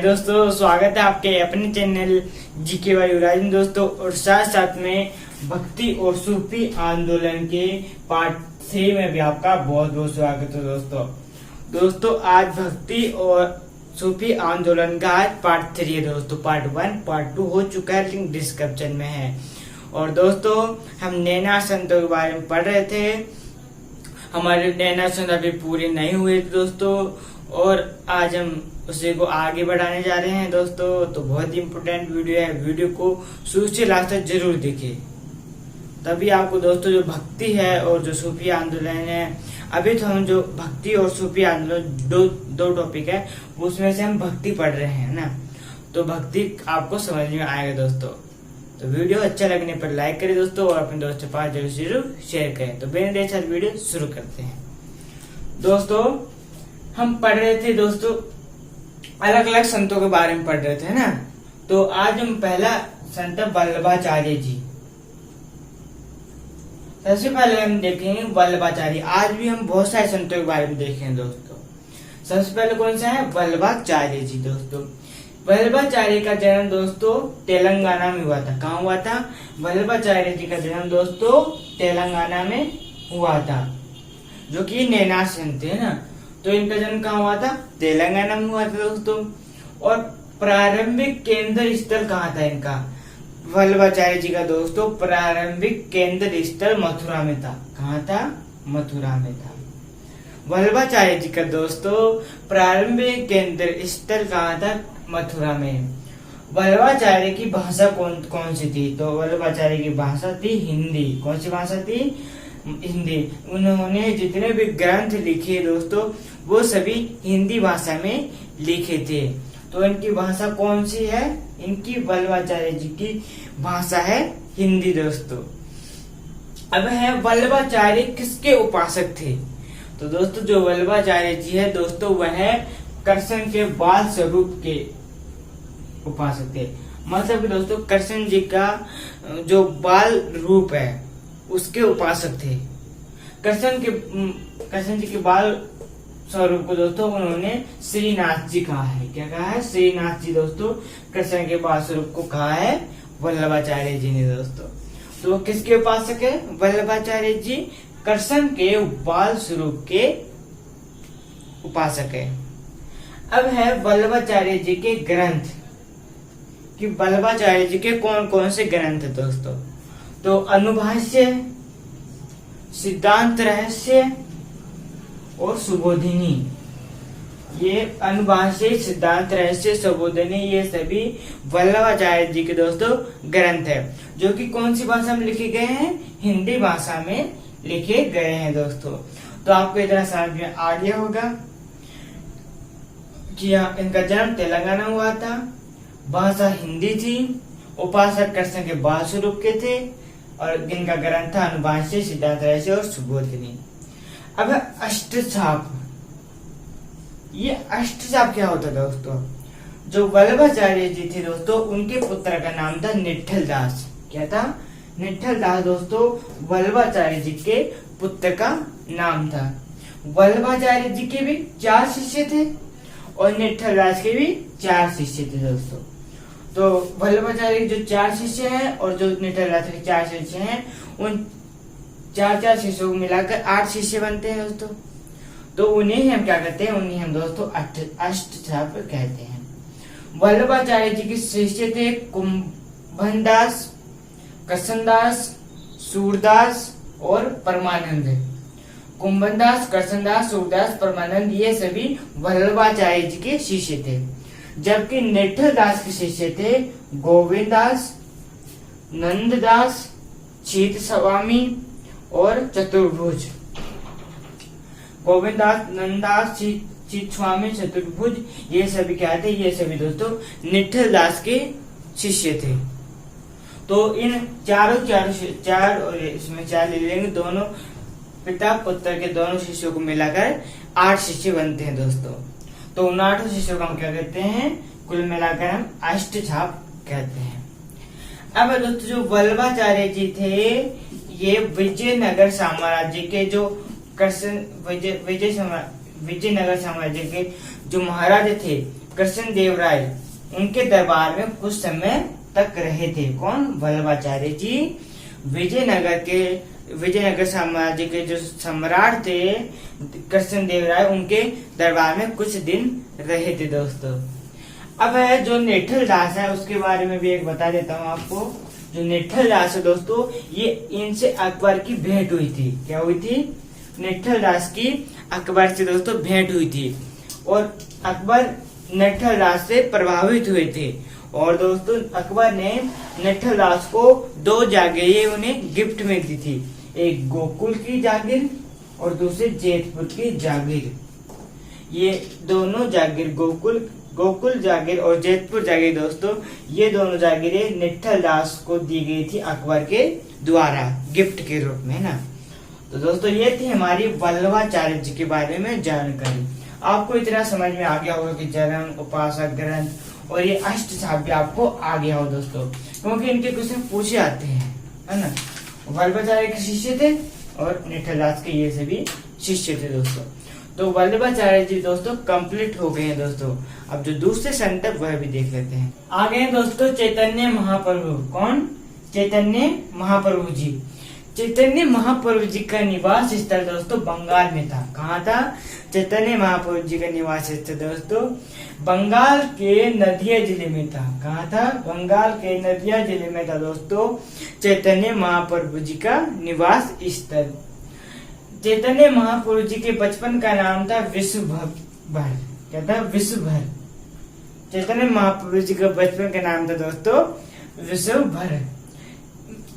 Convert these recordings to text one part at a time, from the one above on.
दोस्तों, स्वागत है आपके अपने चैनल जीके वाई युवराज में दोस्तों। और साथ साथ में भक्ति और सूफी आंदोलन के पार्ट 3 में भी आपका बहुत बहुत स्वागत है दोस्तों। आज भक्ति और सूफी आंदोलन का आज पार्ट 3 है दोस्तों। पार्ट 1 पार्ट 2 हो चुका है, लिंक डिस्क्रिप्शन में है। और दोस्तों, हम नैना संतों के बारे में पढ़ रहे थे। हमारे नैना संत अभी पूरे नहीं हुए थे दोस्तों, और आज हम उसे को आगे बढ़ाने जा रहे हैं दोस्तों। तो बहुत ही इम्पोर्टेंट वीडियो है, वीडियो को शुरू से लास्ट तक जरूर देखें, तभी आपको दोस्तों जो भक्ति है और जो सूफी आंदोलन है, अभी तो हम जो भक्ति और सूफी आंदोलन दो टॉपिक है, उसमें से हम भक्ति पढ़ रहे हैं ना, तो भक्ति आपको समझ में आएगा दोस्तों। तो वीडियो अच्छा लगने पर लाइक करें दोस्तों, और अपने दोस्तों के पास जरूर शेयर करें। तो बिना देर साथ वीडियो शुरू करते हैं दोस्तों। हम पढ़ रहे थे दोस्तों, अलग अलग संतों के बारे में पढ़ रहे थे ना। तो आज हम पहला संत वल्लभाचार्य जी, सबसे पहले हम देखेंगे वल्लभाचार्य। आज भी हम बहुत सारे संतों के बारे में देखेंगे दोस्तों। सबसे पहले कौन सा है? वल्लभाचार्य जी दोस्तों। वल्लभाचार्य का जन्म दोस्तों तेलंगाना में हुआ था। कहाँ हुआ था? वल्लभाचार्य जी का जन्म दोस्तों तेलंगाना में हुआ था, जो कि नैना संत थे ना। तो इनका जन्म कहाँ हुआ था? तेलंगाना में हुआ था दोस्तों। और प्रारंभिक केंद्र स्थल कहाँ था इनका? वल्लभाचार्य जी का दोस्तों प्रारंभिक केंद्र स्थल मथुरा में था। कहाँ था? मथुरा में था। वल्लभाचार्य जी का दोस्तों प्रारंभिक केंद्र स्थल कहाँ था? मथुरा में। वल्लभाचार्य की भाषा कौन सी थी? तो वल्लभाचार्य की भाषा थी हिंदी। कौन सी भाषा थी? हिंदी। उन्होंने जितने भी ग्रंथ लिखे दोस्तों, वो सभी हिंदी भाषा में लिखे थे। तो इनकी भाषा कौन सी है? इनकी वल्लभाचार्य जी की भाषा है हिंदी दोस्तों। अब है वल्लभाचार्य किसके उपासक थे? तो दोस्तों जो वल्लभाचार्य जी है दोस्तों, वह कृष्ण के बाल स्वरूप के उपासक थे। मतलब कि दोस्तों कृष्ण जी का जो बाल रूप है उसके उपासक थे। कृष्ण जी के बाल स्वरूप को दोस्तों उन्होंने श्रीनाथ जी कहा है। क्या कहा है? श्रीनाथ जी दोस्तों कृष्ण के बाल स्वरूप को कहा है वल्लभाचार्य जी ने दोस्तों। तो किसके उपासक है वल्लभाचार्य जी? कृष्ण के बाल स्वरूप के उपासक है। अब है वल्लभाचार्य जी के ग्रंथ, कि वल्लभाचार्य जी के कौन कौन से ग्रंथ है दोस्तों। तो अनुभाष्य, सिद्धांत रहस्य और सुबोधिनी। ये अनुभाष्य, सिद्धांत रहस्य, सुबोधिनी, ये सभी वल्लभाचार्य जी के दोस्तों ग्रंथ है, जो कि कौन सी भाषा में लिखे गए हैं? हिंदी भाषा में लिखे गए हैं दोस्तों। तो आपको इतना समझ में आ गया होगा कि इनका जन्म तेलंगाना हुआ था, भाषा हिंदी थी, उपासक कृष्ण के बाल स्वरूप के थे, और इनका ग्रंथ था अनुभाष्य, सिद्धांत रहस्य और सुबोधिनी। अब अष्टचाप। ये अष्टचाप क्या होता है दोस्तों? जो वल्लभाचार्य जी थे दोस्तों, उनके पुत्र का नाम था निट्ठल दास। क्या था? निट्ठल दास दोस्तों वल्लभाचार्य जी के पुत्र का नाम था। वल्लभाचार्य जी के भी 4 शिष्य थे, और निट्ठल दास के भी 4 शिष्य थे दोस्तों। तो वल्लभाचार्य के जो 4 शिष्य हैं और जो निट्ठल दास के 4 शिष्य हैं, उन 4 शिष्यों को मिलाकर 8 शिष्य बनते हैं दोस्तों। तो उन्हें हम क्या कहते हैं? उन्हें हम दोस्तों अष्टचाप कहते हैं। वल्लभाचार्य जी के शिष्य थे कुंभनदास, कृष्णदास, सूरदास और परमानंद। कुंभनदास, कृष्णदास, सूरदास, परमानंद, ये सभी वल्लभाचार्य जी के शिष्य थे। जबकि निट्ठल दास के शिष्य थे गोविंददास, नंददास, चीत स्वामी और चतुर्भुज। गोविंददास, नंददास, चीत स्वामी, चतुर्भुज, ये सभी क्या थे? ये सभी दोस्तों निट्ठल दास के शिष्य थे। तो इन चार और इसमें 4 ले लेंगे, दोनों पिता पुत्र के दोनों शिष्यों को मिलाकर 8 शिष्य बनते हैं दोस्तों। तो उन 8 शिष्यों को हम क्या कहते हैं? कुल मिलाकर हम अष्टचाप कहते हैं। अब दोस्तों जो वल्लभाचार्य जी थे, ये विजयनगर साम्राज्य के जो विजयनगर साम्राज्य के जो महाराज थे, कृष्णदेवराय उनके दरबार में कुछ समय तक रहे थे। कौन? वल्लभाचार्य जी विजयनगर साम्राज्य के जो सम्राट थे कृष्णदेवराय, उनके दरबार में कुछ दिन रहे थे दोस्तों। अब है जो निठल दास है उसके बारे में भी एक बता देता हूँ आपको। जो निठल दास है दोस्तों, ये इनसे अकबर की भेंट हुई थी। क्या हुई थी? निठल दास की अकबर से दोस्तों भेंट हुई थी और अकबर निठल दास से प्रभावित हुए थे। और दोस्तों अकबर ने निठल दास को 2 जागीरें उन्हें गिफ्ट में दी थी, एक गोकुल की जागीर और दूसरी जेतपुर की जागीर। ये दोनों जागीर गोकुल जागीर और जेतपुर जागीर दोस्तों, ये दोनों जागीरें निठल दास को दी गई थी अकबर के द्वारा गिफ्ट के रूप में, ना। तो दोस्तों ये थी हमारी वल्लभाचार्य जी के बारे में जानकारी। आपको इतना समझ में आ गया होगा कि जन्म, उपासक, ग्रंथ और ये अष्ट छाप भी आपको आ गया हो दोस्तों, क्योंकि इनके क्वेश्चन पूछे आते हैं, है ना। वल्लभाचार्य के शिष्य थे और निठल दास के ये सभी शिष्य थे दोस्तों। तो वल्लभाचार्य जी दोस्तों कंप्लीट हो गए हैं दोस्तों। अब जो दूसरे संत है वह भी देख लेते हैं। आ गए दोस्तों चैतन्य महाप्रभु। कौन? चैतन्य महाप्रभु जी। चैतन्य महाप्रभु जी का निवास स्थल दोस्तों बंगाल में था। कहाँ था? चैतन्य महाप्रभु जी का निवास स्थल दोस्तों बंगाल के नदिया जिले में था। कहाँ था? बंगाल के नदिया जिले में था दोस्तों चैतन्य महाप्रभु जी का निवास स्थल। चैतन्य महाप्रभु जी के बचपन का नाम था विश्वभर। क्या था? विश्वभर। चैतन्य महाप्रभु जी का बचपन का नाम था दोस्तों विश्वभर।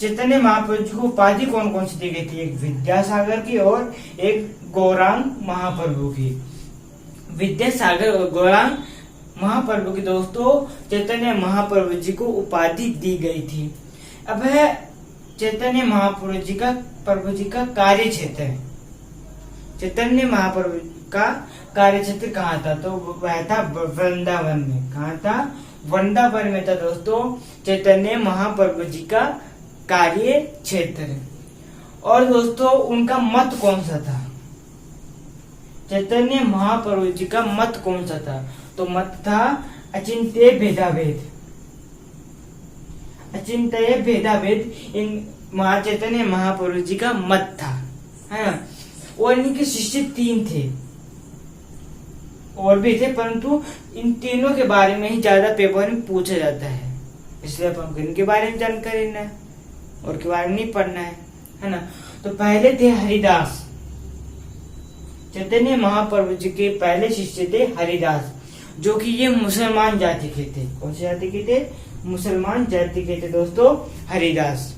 चैतन्य महाप्रभु जी को उपाधि कौन कौन सी दी गई थी? एक विद्यासागर की और एक गौरांग महाप्रभु की। विद्यासागर और गौरांग महाप्रभु की दोस्तों चैतन्य महाप्रभु जी को उपाधि दी गई थी। अब है चैतन्य महाप्रभु जी का कार्य क्षेत्र। चैतन्य महाप्रभु का कार्य क्षेत्र कहाँ था? तो वह था वृंदावन में। कहाँ था? वृंदावन में था दोस्तों चैतन्य महाप्रभु जी का कार्य क्षेत्र। और दोस्तों उनका मत कौन सा था? चैतन्य महाप्रभु जी का मत कौन सा था? तो मत था अचिंत्य भेदाभेद। अचिंत्य भेदाभेद इन चैतन्य महाप्रभु जी का मत था, है ना। और इनके शिष्य 3 थे, और भी थे, परंतु इन तीनों के बारे में ही ज्यादा पेपर में पूछा जाता है, इसलिए अपन इनके बारे में जानकारी लेना है और के बारे में नहीं पढ़ना है ना। तो पहले थे हरिदास। चैतन्य महाप्रभु जी के पहले शिष्य थे हरिदास, जो कि ये मुसलमान जाति के थे। कौन सी जाति के थे? मुसलमान जाति के थे दोस्तों हरिदास।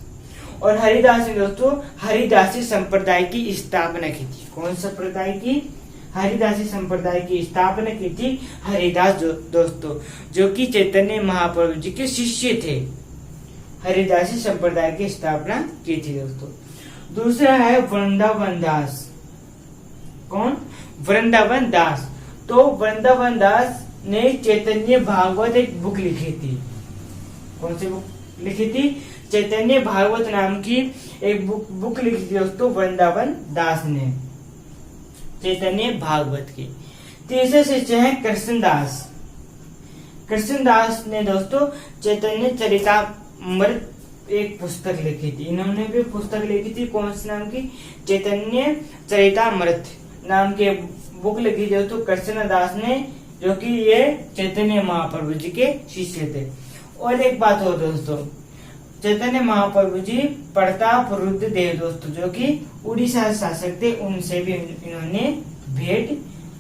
और हरिदास ने दोस्तों हरिदासी संप्रदाय की स्थापना की थी। कौन संप्रदाय की? हरिदासी संप्रदाय की स्थापना की थी हरिदास दोस्तों, जो कि चैतन्य महाप्रभु जी के शिष्य थे। हरिदासी संप्रदाय की स्थापना की थी दोस्तों। दूसरा है वृंदावन दास। कौन? वृंदावन दास। तो वृंदावन दास ने चैतन्य भागवत एक बुक लिखी थी। कौन सी बुक लिखी थी? चैतन्य भागवत नाम की एक बुक लिखी थी दोस्तों वृंदावन दास ने, चैतन्य भागवत की। तीसरे शिष्य है कृष्णदास। कृष्णदास ने दोस्तों चैतन्य चरितामृत एक पुस्तक लिखी थी। इन्होंने भी पुस्तक लिखी थी, कौन सी नाम की? चैतन्य चरितामृत नाम की बुक लिखी थी दोस्तों कृष्णदास ने, जो कि ये चैतन्य महाप्रभु जी के शिष्य थे। और एक बात हो दोस्तों, चैतन्य महाप्रभु जी प्रताप रुद्र देव दोस्तों, जो कि उड़ीसा शासक थे, उनसे भी इन्होंने भेंट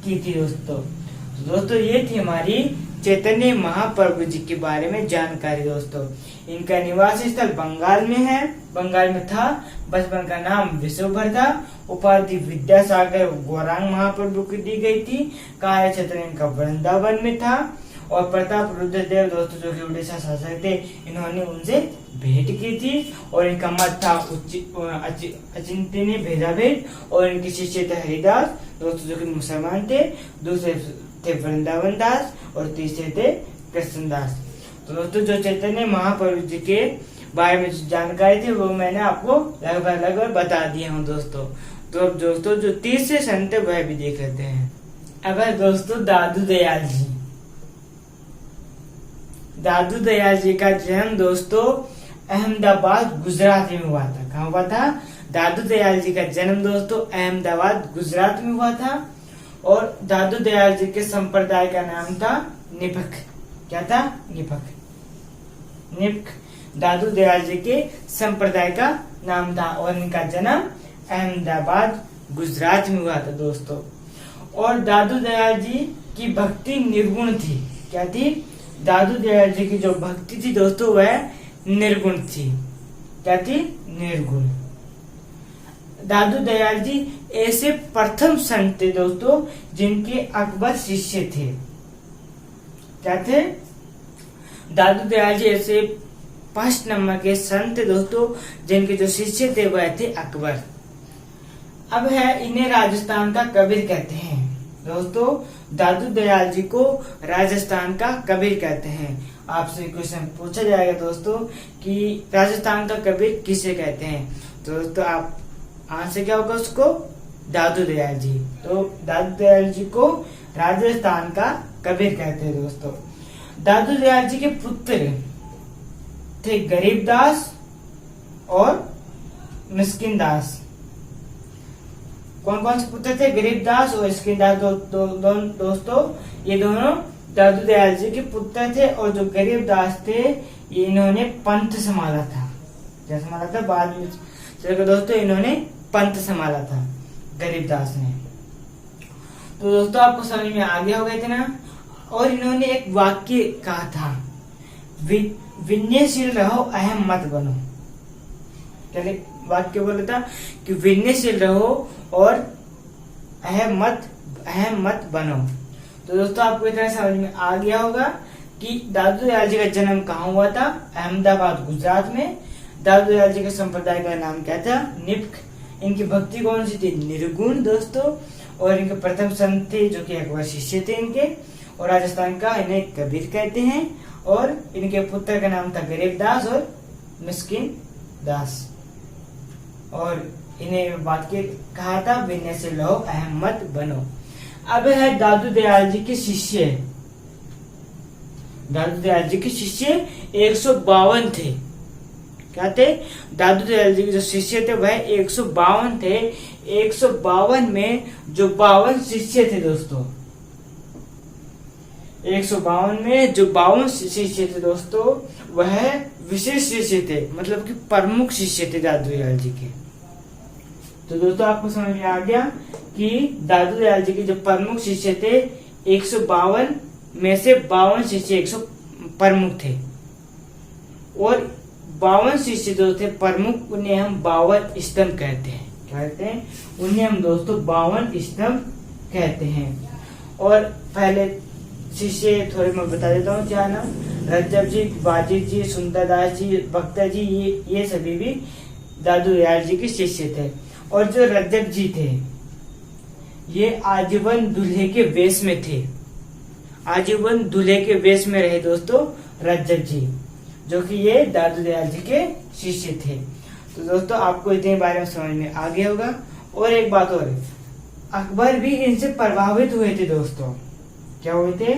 की थी दोस्तों। तो दोस्तों ये थी हमारी चैतन्य महाप्रभु जी के बारे में जानकारी दोस्तों। इनका निवास स्थल बंगाल में है, बंगाल में था। बचपन का नाम विश्वभर था। उपाधि विद्यासागर गौरांग महाप्रभु को दी गई थी। कार्य क्षेत्र इनका वृंदावन में था। और प्रताप रुद्रदेव दोस्तों, जो कि उड़ीसा शासक थे, इन्होंने उनसे भेंट की थी। और इनका मत था अचिंत्य भेदाभेद। और इनके शिष्य थे हरिदास दोस्तों, जो कि मुसलमान थे। दूसरे थे वृंदावन दास और तीसरे थे कृष्णदास। तो दोस्तों जो चैतन्य महाप्रभु जी के बारे में जानकारी थी वो मैंने आपको लगभग बता दिया हूँ दोस्तों। तो अब दोस्तों जो तीसरे संत वह भी देख लेते हैं। अब है दोस्तों दादू दयाल जी। दादू दयाल जी का जन्म दोस्तों अहमदाबाद गुजरात में हुआ था। कहाँ हुआ था? दादू दयाल जी का जन्म दोस्तों अहमदाबाद गुजरात में हुआ था। और दादू दयाल जी के संप्रदाय का नाम था निपख। क्या था? निपख दादू दयाल जी के संप्रदाय का नाम था और इनका जन्म अहमदाबाद गुजरात में हुआ था दोस्तों। और दादू दयाल जी की भक्ति निर्गुण थी। क्या थी? दादू दयाल जी की जो भक्ति थी दोस्तों वह निर्गुण थी। क्या थी? निर्गुण। दादू दयाल जी ऐसे प्रथम संत थे दोस्तों जिनके अकबर शिष्य थे। क्या थे? दादू दयाल जी ऐसे 5 नंबर के संत थे दोस्तों जिनके जो शिष्य थे वह थे अकबर। अब है इन्हें राजस्थान का कबीर कहते हैं दोस्तों। दादू दयाल जी को राजस्थान का कबीर कहते हैं। आपसे क्वेश्चन पूछा जाएगा दोस्तों कि राजस्थान का कबीर किसे कहते हैं, तो दोस्तों आप आंसर क्या होगा उसको? दादू दयाल जी। तो दादू दयाल जी को राजस्थान का कबीर कहते हैं दोस्तों। दादू दयाल जी के पुत्र थे गरीबदास और मिस्किन दास। कौन कौन से पुत्र थे? गरीबदास और मिस्किन दास दोस्तों ये दोनों दादू दयाल जी के पुत्र थे। और जो गरीबदास थे ये इन्होंने पंथ संभाला था। क्या संभाला था? बाद में चलो दोस्तों इन्होंने पंथ संभाला था गरीबदास ने। तो दोस्तों आपको समझ में आ गया होगा इतना। और इन्होंने एक वाक्य कहा था, विनयशील रहो अहम मत बनो। क्या वाक्य बोला था? कि विनयशील रहो और अहम मत बनो। तो दोस्तों आपको इतना समझ में आ गया होगा कि दादू दयाल जी का जन्म कहाँ हुआ था? अहमदाबाद गुजरात में। दादू दयाल जी के संप्रदाय का नाम क्या था? निपख। इनकी भक्ति कौन सी थी? निर्गुण दोस्तों। और इनके प्रथम संत थे जो कि अकबर शिष्य थे इनके। और राजस्थान का इन्हें कबीर कहते हैं। और इनके पुत्र का नाम था गरीबदास और मिस्किन दास। और इन्हें बात के कहा था विनय से रहो अहम मत बनो। अब है दादू दयाल जी के शिष्य। दादू दयाल जी के शिष्य 152 थे। क्या थे? दादू दयाल जी के जो शिष्य थे वह 152 थे। 152 में जो 52 शिष्य थे दोस्तों, 152 में जो 52 शिष्य थे दोस्तों वह विशेष शिष्य थे, मतलब कि प्रमुख शिष्य थे दादू दयाल जी के। तो दोस्तों आपको समझ में आ गया कि दादू दयाल जी के जो प्रमुख शिष्य थे 152 में से 52 शिष्य 100 प्रमुख थे। और 52 शिष्य जो थे प्रमुख उन्हें हम 52 स्तंभ कहते हैं। क्या कहते हैं? उन्हें हम दोस्तों 52 स्तंभ कहते हैं। और पहले शिष्य थोड़े मैं बता देता हूँ क्या नाम। रज्जब जी, वाजिद जी, सुंदरदास जी, बख्तर जी, ये सभी भी दादू दयाल जी के शिष्य थे। और जो रज्जब जी थे ये आजीवन दूल्हे के वेश में थे। आजीवन दूल्हे के वेश में रहे दोस्तों रज्जब जी, जो कि ये दादू दयाल जी के शिष्य थे। तो दोस्तों आपको इतने बारे में समझ में आ गया होगा। और एक बात और, अकबर भी इनसे प्रभावित हुए थे दोस्तों। क्या हुए थे?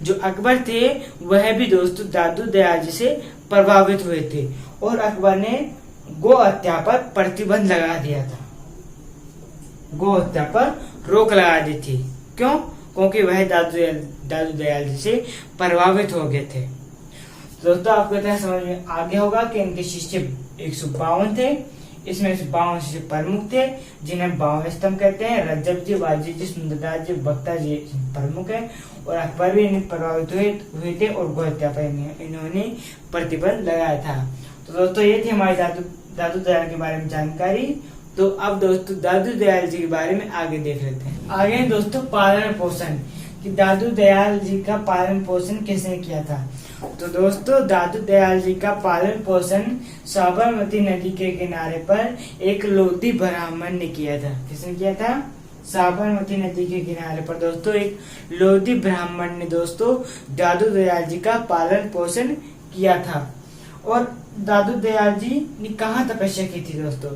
जो अकबर थे वह भी दोस्तों दादू दयाल जी से प्रभावित हुए थे। और अकबर ने गो हत्या पर प्रतिबंध लगा दिया था। गो हत्या पर रोक लगा दी थी। क्यों? क्योंकि वह दादू दयाल जी से प्रभावित हो गए थे। दोस्तों आपको इतना समझ में आ गया होगा कि इनके शिष्य 152 थे। इसमें से 52 शिष्य प्रमुख थे जिन्हें 52 स्तंभ कहते हैं। रज्जब जी, वाजिद जी, सुंदरदास जी, बख्तर जी प्रमुख है। और अकबर भी इन्हें प्रभावित हुए थे और गो हत्या पर इन्होंने प्रतिबंध लगाया था। तो दोस्तों ये थी हमारी दादू दयाल के बारे में जानकारी। तो अब दोस्तों दादू दयाल जी के बारे में आगे देख लेते हैं। आगे दोस्तों पालन पोषण, कि दादू दयाल जी का पालन पोषण किसने किया था। तो दोस्तों दादू दयाल जी का पालन पोषण साबरमती नदी के किनारे पर एक लोधी ब्राह्मण ने किया था। किसने किया था? साबरमती नदी के किनारे पर दोस्तों एक लोधी ब्राह्मण ने दोस्तों दादू दयाल जी का पालन पोषण किया था। और दादू दयाल जी ने कहाँ तपस्या की थी दोस्तों?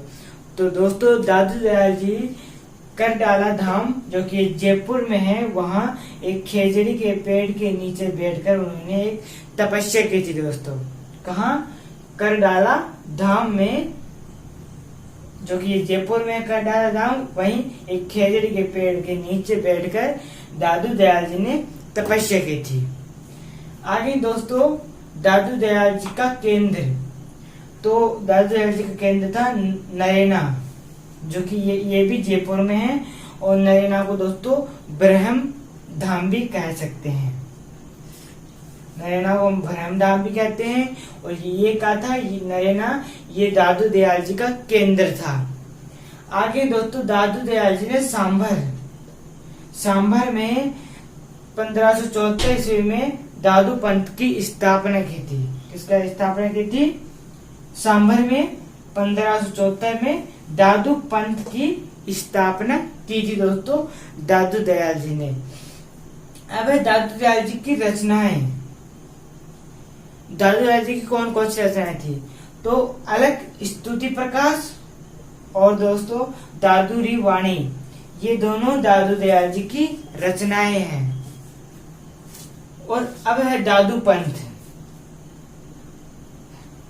तो दोस्तों दादू दयाल जी करडाला धाम जो कि जयपुर में है, वहाँ एक खेजड़ी के पेड़ के नीचे बैठकर उन्होंने एक तपस्या की थी दोस्तों। कहाँ? करडाला धाम में, जो कि जयपुर में करडाला धाम, वहीं एक खेजड़ी के पेड़ के नीचे बैठकर दादू दयाल जी ने तपस्या की थी। आगे दोस्तों दादू दयाल जी का केंद्र, तो दादू दयाल जी का केंद्र था नरेना, जो कि ये भी जयपुर में है। और नरेना को दोस्तों ब्रह्म धाम भी कह सकते हैं, नरेना को ब्रह्म धाम भी कहते हैं। और ये कहा था, ये नरेना ये दादू दयाल जी का केंद्र था। आगे दोस्तों दादू दयाल जी ने सांभर में 1574 ईस्वी में दादू पंथ की स्थापना की थी। किसका स्थापना की थी? सांभर में 1574 में दादू पंथ की स्थापना की थी दोस्तों दादू दयाल जी ने। अब है दादू दयाल जी की रचनाएं। दादू दयाल जी की कौन कौन सी रचनाएं थी? तो अलग स्तुति प्रकाश और दोस्तों दादूरी वाणी, ये दोनों दादू दयाल जी की रचनाएं हैं। और अब है दादू पंथ।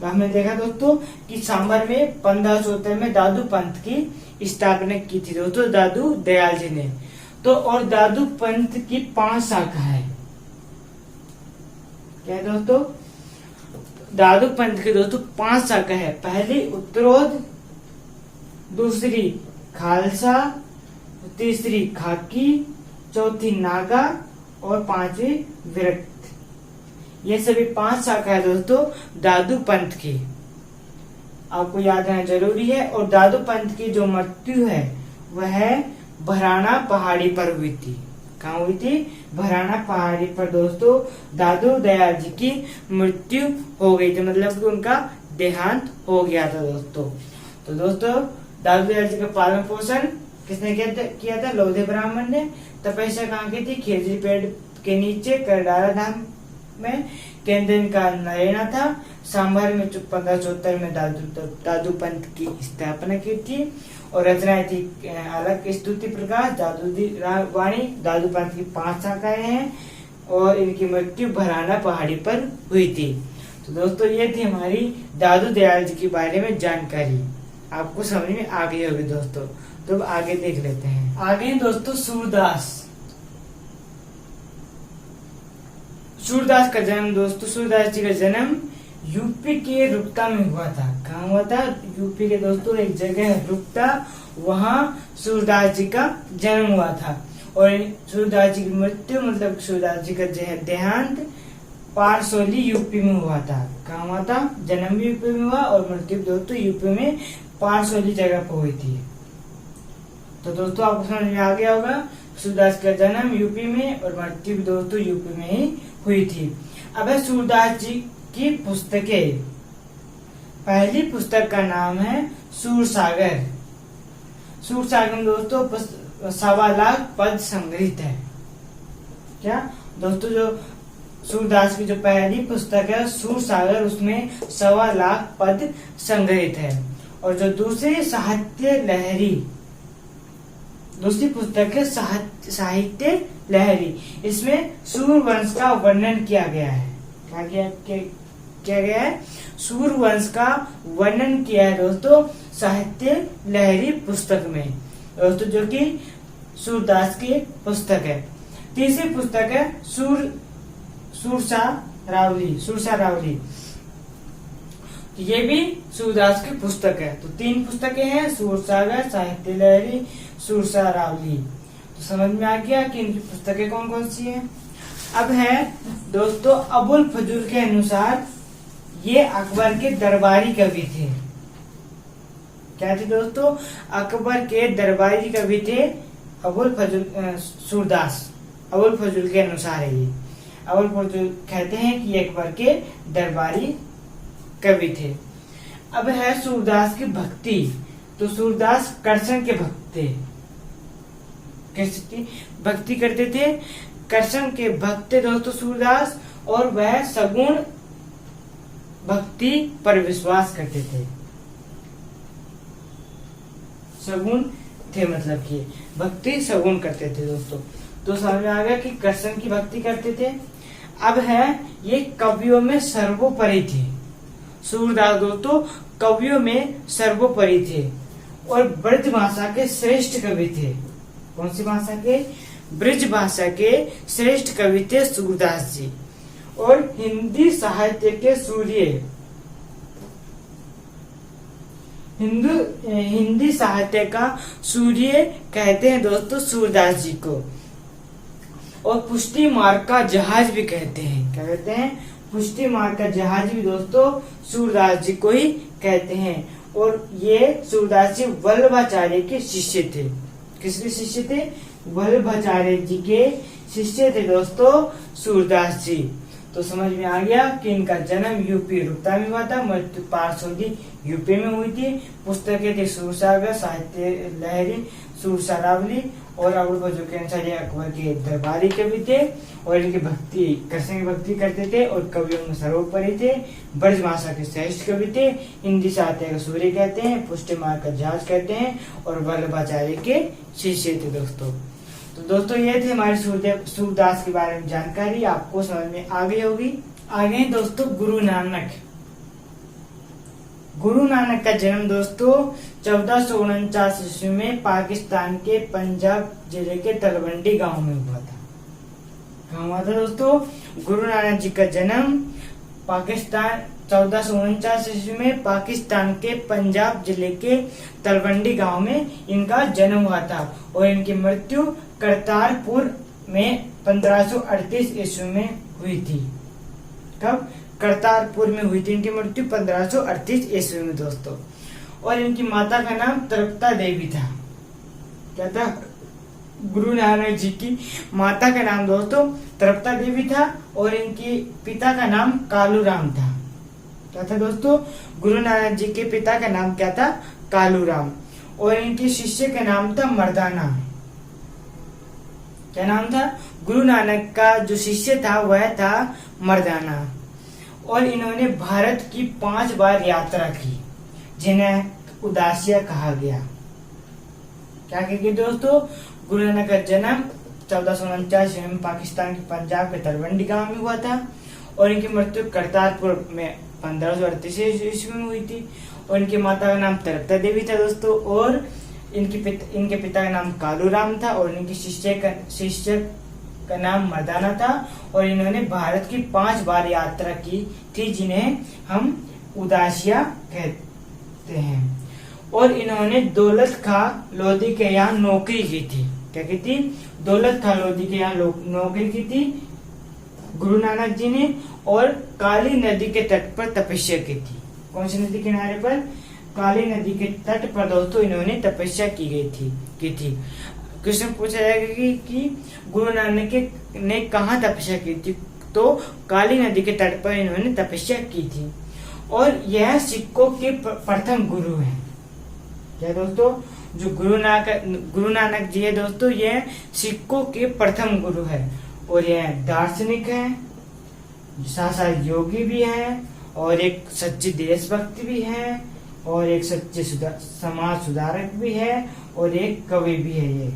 हमने देखा दोस्तों कि सांभर में 1574 में दादू पंथ की स्थापना की थी दोस्तों दादू दयाल जी ने। तो और दादू पंथ की 5 शाखा है। क्या है दोस्तों? दादू पंथ की दोस्तों 5 शाखा है। पहली उत्तरोध, दूसरी खालसा, तीसरी खाकी, चौथी नागा और 5वीं विरक्त। ये सभी 5 शाखा है दोस्तों दादू पंथ की, आपको याद रहना जरूरी है। और दादू पंथ की जो मृत्यु है वह भराना पहाड़ी पर हुई थी। कहाँ हुई थी? भराना पहाड़ी पर दोस्तों दादू दयाल जी की मृत्यु हो गई थी, मतलब कि उनका देहांत हो गया था दोस्तों। तो दोस्तों दादू दयाल जी का पालन पोषण किसने किया था? लोधे ब्राह्मण ने। तपस्या कहाँ की थी? खेजड़ी पेड़ के नीचे करडाला धाम में। केंद्र इनका नरेना था। सांभर में 1574 में दादू पंथ की स्थापना की थी। और रचनाएं थी अलग स्तुति प्रकाश, दादू वाणी, दादू पंथ की 5 शाखाएं हैं। और इनकी मृत्यु भराना पहाड़ी पर हुई थी। तो दोस्तों ये थी हमारी दादू दयाल जी के बारे में जानकारी, आपको समझ में आ गई होगी दोस्तों। तो अब आगे देख लेते हैं। आगे दोस्तों सूरदास का जन्म दोस्तों, सूरदास जी का जन्म यूपी के रुकता में हुआ था। कहाँ हुआ था? यूपी के दोस्तों एक जगह है रुकता, वहाँ सूरदास जी का जन्म हुआ था। और सूरदास जी की मृत्यु, मतलब सूरदास जी का देहांत पारसोली यूपी में हुआ था। कहाँ हुआ था? जन्म भी यूपी में हुआ और मृत्यु दोस्तों यूपी में पारसोली जगह पर हुई थी। तो दोस्तों आपको समझ में आ गया होगा, सूरदास का जन्म यूपी में और मृत्यु दोस्तों यूपी में ही हुई थी। अब है सूरदास जी की पुस्तकें। पहली पुस्तक का नाम है सूरसागर। सूरसागर में दोस्तों 1.25 लाख पद संग्रहित है। क्या दोस्तों? जो सूरदास की जो पहली पुस्तक है सूरसागर, उसमें 1.25 लाख पद संग्रहित है। और जो दूसरी साहित्य लहरी, दूसरी पुस्तक है साहित्य लहरी, इसमें सूर्यवंश का वर्णन किया गया है। क्या गया है? सूर्यवंश का वर्णन किया है दोस्तों साहित्य लहरी पुस्तक में दोस्तों, जो कि सूरदास की पुस्तक है। तीसरी पुस्तक है सुरसा रावली, ये भी सूरदास की पुस्तक है। तो 3 पुस्तकें हैं, सूरसागर, साहित्य लहरी, सुरसा रावली। तो समझ में आ गया कि इनकी पुस्तकें कौन कौन सी हैं। अब है दोस्तों अबुल फजूल के अनुसार ये अकबर के दरबारी कवि थे। क्या थे दोस्तों? अकबर के दरबारी कवि थे अबुल फजूल। सूरदास अबुल फजूल के अनुसार है ये। अबुल फजूल कहते हैं कि ये अकबर के दरबारी कवि थे। अब है सूरदास की भक्ति। तो सूरदास कृष्ण के भक्त थे। किसकी भक्ति करते थे? कृष्ण के भक्त थे दोस्तों सूरदास। और वह सगुण भक्ति पर विश्वास करते थे। सगुण थे, मतलब कि भक्ति सगुण करते थे दोस्तों। तो समझ में आ गया कि कृष्ण की भक्ति करते थे। अब है ये कवियों में सर्वोपरि थे। सूरदास दोस्तों कवियों में सर्वोपरि थे और ब्रज भाषा के श्रेष्ठ कवि थे। कौन सी भाषा के? ब्रज भाषा के श्रेष्ठ कवि थे सूरदास जी। और हिंदी साहित्य के सूर्य, हिंदी साहित्य का सूर्य कहते हैं दोस्तों सूरदास जी को। और पुष्टि मार्ग का जहाज भी कहते हैं। क्या कहते हैं? पुष्टि मार्ग का जहाज भी दोस्तों सूरदास जी को ही कहते हैं। और ये सूरदास जी वल्लभाचार्य के शिष्य थे। किसके शिष्य थे? वल्लभाचार्य जी के शिष्य थे दोस्तों सूरदास जी। तो समझ में आ गया कि इनका जन्म यूपी रुकता में हुआ था, मृत्यु पारसौदी यूपी में हुई थी। पुस्तकें थी सूरसागर, साहित्य लहरी, सूरसारावली और अबुल फजल के अनुसार अकबर के दरबारी कवि थे और इनकी भक्ति कृष्ण की भक्ति करते थे और कवियों में सर्वोपरि थे। ब्रज भाषा के श्रेष्ठ कवि थे। हिंदी साहित्य का सूर्य कहते हैं, पुष्टि मार्ग का जहाज कहते हैं और वल्लभाचार्य के शिष्य थे दोस्तों। तो दोस्तों ये थे हमारे सूरदास के बारे में जानकारी। आपको समझ में आ गई होगी। आगे दोस्तों गुरु नानक। गुरु नानक का जन्म दोस्तों 1449 ईस्वी में पाकिस्तान के पंजाब जिले के तलवंडी गांव में हुआ था। कहाँ हुआ था दोस्तों? गुरु नानक जी का जन्म पाकिस्तान 1449 ईस्वी में पाकिस्तान के पंजाब जिले के तलवंडी गांव में इनका जन्म हुआ था और इनकी मृत्यु करतारपुर में 1538 ईस्वी में हुई थी। कब? करतारपुर में हुई थी इनकी मृत्यु 1538 ईस्वी में दोस्तों। और इनकी माता का नाम तृप्ता देवी था। क्या था? गुरु नानक जी की माता का नाम दोस्तों तृप्ता देवी था और इनकी पिता का नाम कालूराम था। क्या था दोस्तों? गुरु नानक जी के पिता का नाम क्या था? कालूराम। और इनके शिष्य का नाम था मर्दाना। क्या नाम था? गुरु नानक का जो शिष्य था वह था मर्दाना। और इन्होंने भारत की 5 बार यात्रा की जिन्हें उदासिया कहा गया। क्या कहेंगे दोस्तों? गुरु नानक का जन्म 1449 में पाकिस्तान के पंजाब के तलवंडी गांव में हुआ था और इनकी मृत्यु करतारपुर में 1538 ईस्वी में हुई थी। और इनकी माता का नाम तृप्ता देवी था दोस्तों और इनके पिता का नाम कालूराम था और इनके शिष्य का नाम मर्दाना था। और इन्होंने भारत की 5 बार यात्रा की थी जिन्हें हम उदासिया कहते हैं। और इन्होंने दौलत खां लोधी के यहाँ नौकरी की थी। क्या की थी? दौलत खां लोधी के यहाँ नौकरी की थी गुरु नानक जी ने। और काली नदी के तट पर तपस्या की थी। कौन सी नदी किनारे पर? काली नदी के तट पर दोस्तों इन्होंने तपस्या की थी। क्वेश्चन पूछा जाएगा कि गुरु नानक ने कहाँ तपस्या की थी? तो काली नदी के तट पर इन्होंने तपस्या की थी। और यह सिखों के प्रथम गुरु हैं। क्या दोस्तों? जो गुरु नानक जी है दोस्तों यह सिखों के प्रथम गुरु है और यह दार्शनिक है, साथ योगी भी है और एक सच्चे देशभक्त भी है और एक सच्चे समाज सुधारक भी है और एक कवि भी है। ये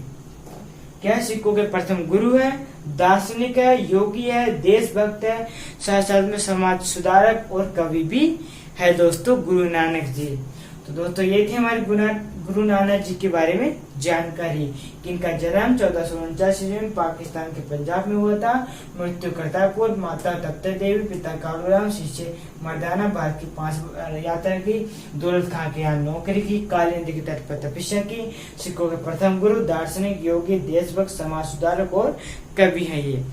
क्या? सिखों के प्रथम गुरु है, दार्शनिक है, योगी है, देशभक्त है, साथ में समाज सुधारक और कवि भी है दोस्तों गुरु नानक जी। तो दोस्तों ये थी हमारे गुरु नानक जी के बारे में जानकारी कि इनका जन्म 1449 में पाकिस्तान के पंजाब में हुआ था। मृत्यु करतारपुर, माता तृप्ता देवी, पिता कालूराम, शिष्य मर्दाना, भारत की 5 यात्रा की, दौलत खां के यहाँ नौकरी की, काली नदी के तट पर तपस्या की, सिखों के प्रथम गुरु, दार्शनिक, योगी, देशभक्त, समाज सुधारक और कवि है ये।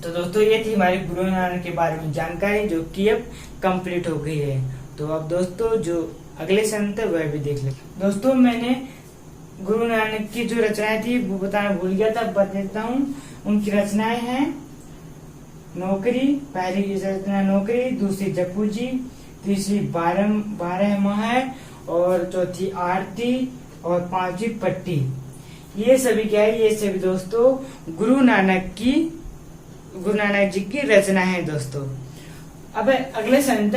तो दोस्तों ये थी हमारी गुरु नानक के बारे में जानकारी जो कि अब कंप्लीट हो गई है। तो अब दोस्तों जो अगले संत वह भी देख ले। दोस्तों मैंने गुरु नानक की जो रचनाएं थी वो बताना भूल गया था, बता देता हूँ। उनकी रचनाएं हैं नौकरी, पहली की रचना नौकरी, दूसरी जप्पू जी, तीसरी 12 माह है और चौथी आरती और 5वीं पट्टी। ये सभी क्या है? ये सभी दोस्तों गुरु नानक जी की रचना है दोस्तों। अब अगले संत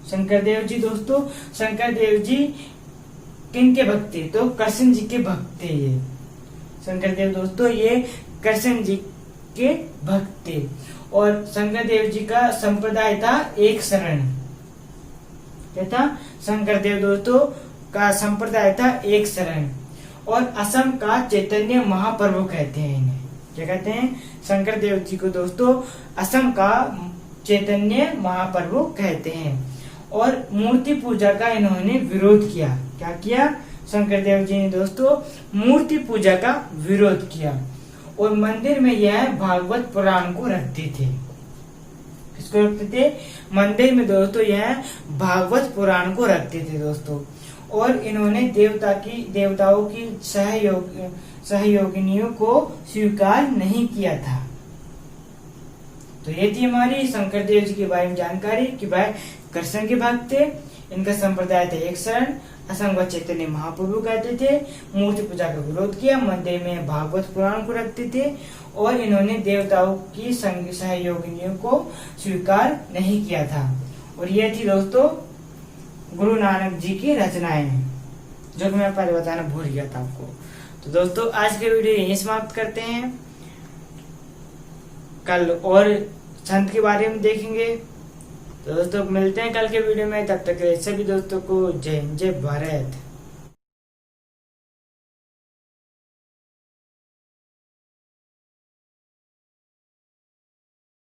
शंकर देव जी दोस्तों। शंकर देव जी किन के भक्त थे? तो कृष्ण जी के भक्त थे ये शंकर देव दोस्तों। ये कृष्ण जी के भक्त थे। और शंकर देव जी का संप्रदाय था एक शरण। क्या था? शंकर देव दोस्तों का संप्रदाय था एक शरण। और असम का चैतन्य महाप्रभु कहते हैं इन्हें। क्या कहते हैं? शंकर देव जी को दोस्तों असम का चैतन्य महाप्रभु कहते हैं। और मूर्ति पूजा का इन्होंने विरोध किया। क्या किया? शंकर देव जी ने दोस्तों मूर्ति पूजा का विरोध किया। और मंदिर में यह भागवत पुराण को रखते थे। किसको रखते थे? मंदिर में दोस्तों यह भागवत पुराण को रखते थे दोस्तों। और इन्होंने देवताओं की सहयोगिनियों को स्वीकार नहीं किया था। तो ये थी हमारी शंकर देव जी के बारे में जानकारी कि भाई कृष्ण के भक्त थे, इनका संप्रदाय था एक शरण, असंग चैतन्य महाप्रभु कहते थे, मूर्ति पूजा का विरोध किया, मंदिर में भागवत पुराण को रखते थे और इन्होंने देवताओं की सहयोगिनियों को स्वीकार नहीं किया था। और ये थी दोस्तों गुरु नानक जी की रचनाएं, जो कि मैं पहले बताना भूल गया था आपको। तो दोस्तों आज के वीडियो यहीं समाप्त करते हैं। कल और संत के बारे में देखेंगे। तो दोस्तों मिलते हैं कल के वीडियो में, तब तक सभी दोस्तों को जय हिंद, जय भारत।